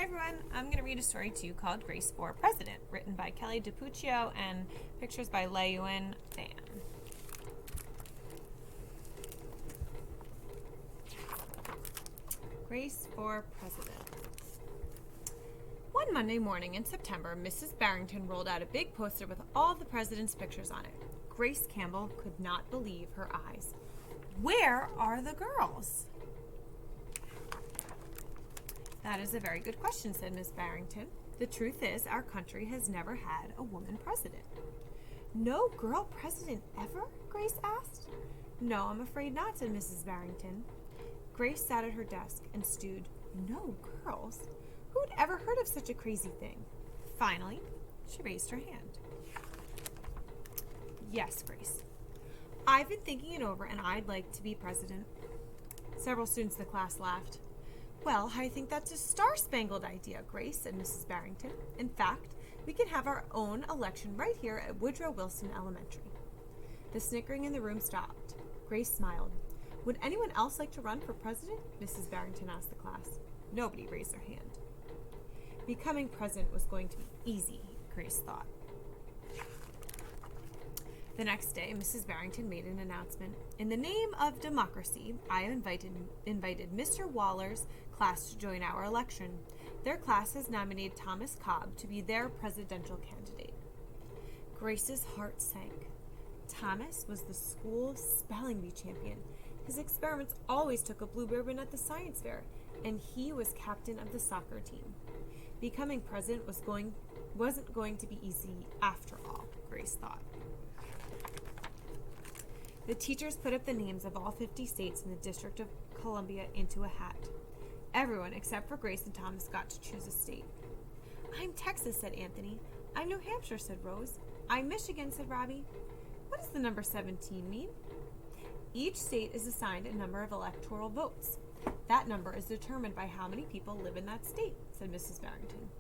everyone, I'm going to read a story to you called Grace for President, written by Kelly DiPuccio and pictures by Layuan Fan. Grace for President. One Monday morning in September, Mrs. Barrington rolled out a big poster with all the president's pictures on it. Grace Campbell could not believe her eyes. Where are the girls? That is a very good question, said Miss Barrington. The truth is, our country has never had a woman president. No girl president ever? Grace asked. No, I'm afraid not, said Mrs. Barrington. Grace sat at her desk and stewed. No girls? Who had ever heard of such a crazy thing? Finally, she raised her hand. Yes, Grace. I've been thinking it over and I'd like to be president. Several students in the class laughed. Well, I think that's a star-spangled idea, Grace, said Mrs. Barrington. In fact, we can have our own election right here at Woodrow Wilson Elementary. The snickering in the room stopped. Grace smiled. Would anyone else like to run for president? Mrs. Barrington asked the class. Nobody raised their hand. Becoming president was going to be easy, Grace thought. The next day, Mrs. Barrington made an announcement. In the name of democracy, I have invited Mr. Waller's class to join our election. Their class has nominated Thomas Cobb to be their presidential candidate. Grace's heart sank. Thomas was the school spelling bee champion. His experiments always took a blue ribbon at the science fair, and he was captain of the soccer team. Becoming president wasn't going to be easy after all, Grace thought. The teachers put up the names of all 50 states in the District of Columbia into a hat. Everyone except for Grace and Thomas got to choose a state. I'm Texas, said Anthony. I'm New Hampshire, said Rose. I'm Michigan, said Robbie. What does the number 17 mean? Each state is assigned a number of electoral votes. That number is determined by how many people live in that state, said Mrs. Barrington.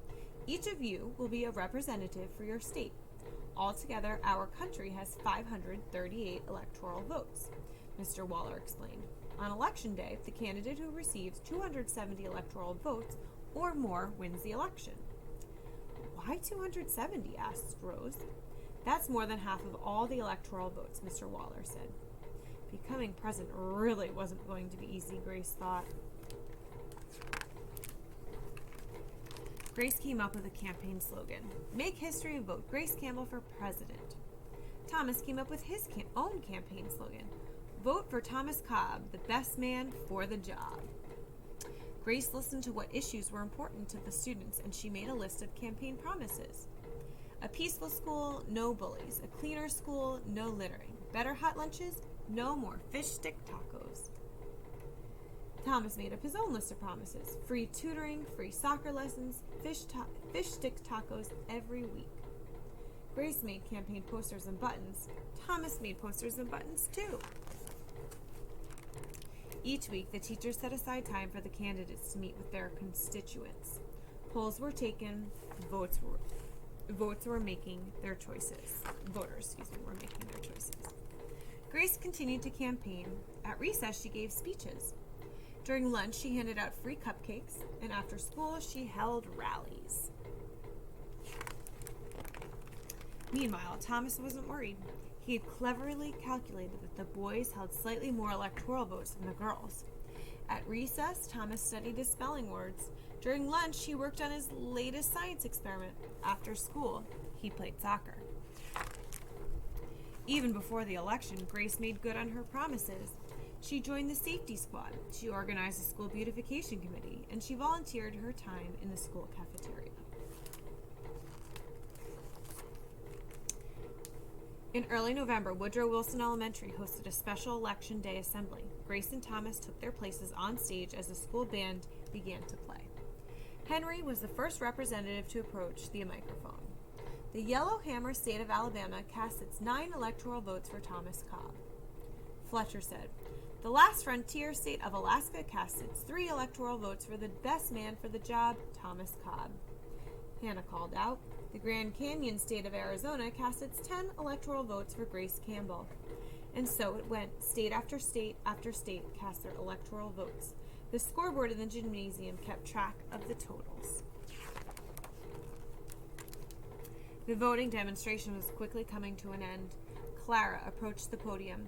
Each of you will be a representative for your state. Altogether, our country has 538 electoral votes, Mr. Waller explained. On election day, the candidate who receives 270 electoral votes or more wins the election. Why 270? Asked Rose. That's more than half of all the electoral votes, Mr. Waller said. Becoming president really wasn't going to be easy, Grace thought. Grace came up with a campaign slogan. Make history and vote Grace Campbell for president. Thomas came up with his own campaign slogan. Vote for Thomas Cobb, the best man for the job. Grace listened to what issues were important to the students, and she made a list of campaign promises. A peaceful school, no bullies. A cleaner school, no littering. Better hot lunches, no more fish stick tacos. Thomas made up his own list of promises. Free tutoring, free soccer lessons, fish stick tacos every week. Grace made campaign posters and buttons. Thomas made posters and buttons too. Each week, the teachers set aside time for the candidates to meet with their constituents. Polls were taken, voters were making their choices. Voters were making their choices. Grace continued to campaign. At recess, she gave speeches. During lunch, she handed out free cupcakes, and after school, she held rallies. Meanwhile, Thomas wasn't worried. He had cleverly calculated that the boys held slightly more electoral votes than the girls. At recess, Thomas studied his spelling words. During lunch, he worked on his latest science experiment. After school, he played soccer. Even before the election, Grace made good on her promises. She joined the safety squad, she organized the school beautification committee, and she volunteered her time in the school cafeteria. In early November, Woodrow Wilson Elementary hosted a special Election Day assembly. Grace and Thomas took their places on stage as the school band began to play. Henry was the first representative to approach the microphone. The Yellowhammer State of Alabama cast its 9 electoral votes for Thomas Cobb. Fletcher said, the last frontier state of Alaska cast its 3 electoral votes for the best man for the job, Thomas Cobb. Hannah called out, the Grand Canyon state of Arizona cast its 10 electoral votes for Grace Campbell. And so it went. State after state cast their electoral votes. The scoreboard in the gymnasium kept track of the totals. The voting demonstration was quickly coming to an end. Clara approached the podium.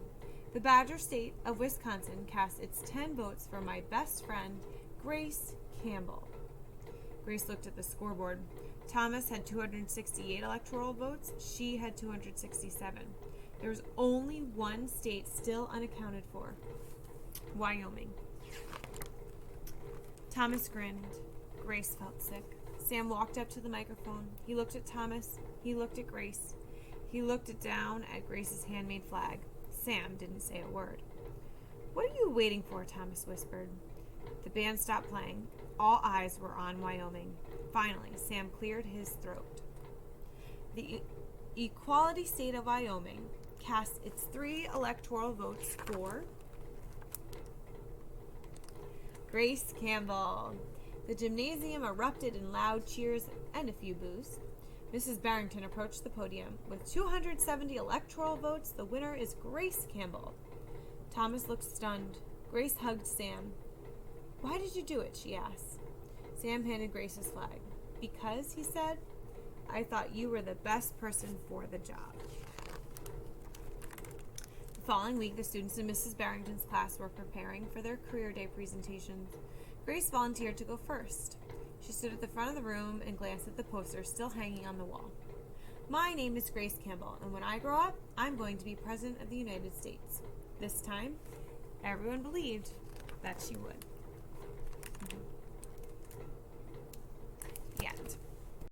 The Badger State of Wisconsin cast its 10 votes for my best friend, Grace Campbell. Grace looked at the scoreboard. Thomas had 268 electoral votes. She had 267. There was only one state still unaccounted for: Wyoming. Thomas grinned. Grace felt sick. Sam walked up to the microphone. He looked at Thomas. He looked at Grace. He looked down at Grace's handmade flag. Sam didn't say a word. "What are you waiting for?" Thomas whispered. The band stopped playing. All eyes were on Wyoming. Finally, Sam cleared his throat. The Equality State of Wyoming cast its 3 electoral votes for Grace Campbell. The gymnasium erupted in loud cheers and a few boos. Mrs. Barrington approached the podium. With 270 electoral votes, the winner is Grace Campbell. Thomas looked stunned. Grace hugged Sam. "Why did you do it?" she asked. Sam handed Grace's flag. "Because," he said, "I thought you were the best person for the job." The following week, the students in Mrs. Barrington's class were preparing for their career day presentations. Grace volunteered to go first. She stood at the front of the room and glanced at the poster still hanging on the wall. "My name is Grace Campbell, and when I grow up, I'm going to be President of the United States." This time, everyone believed that she would.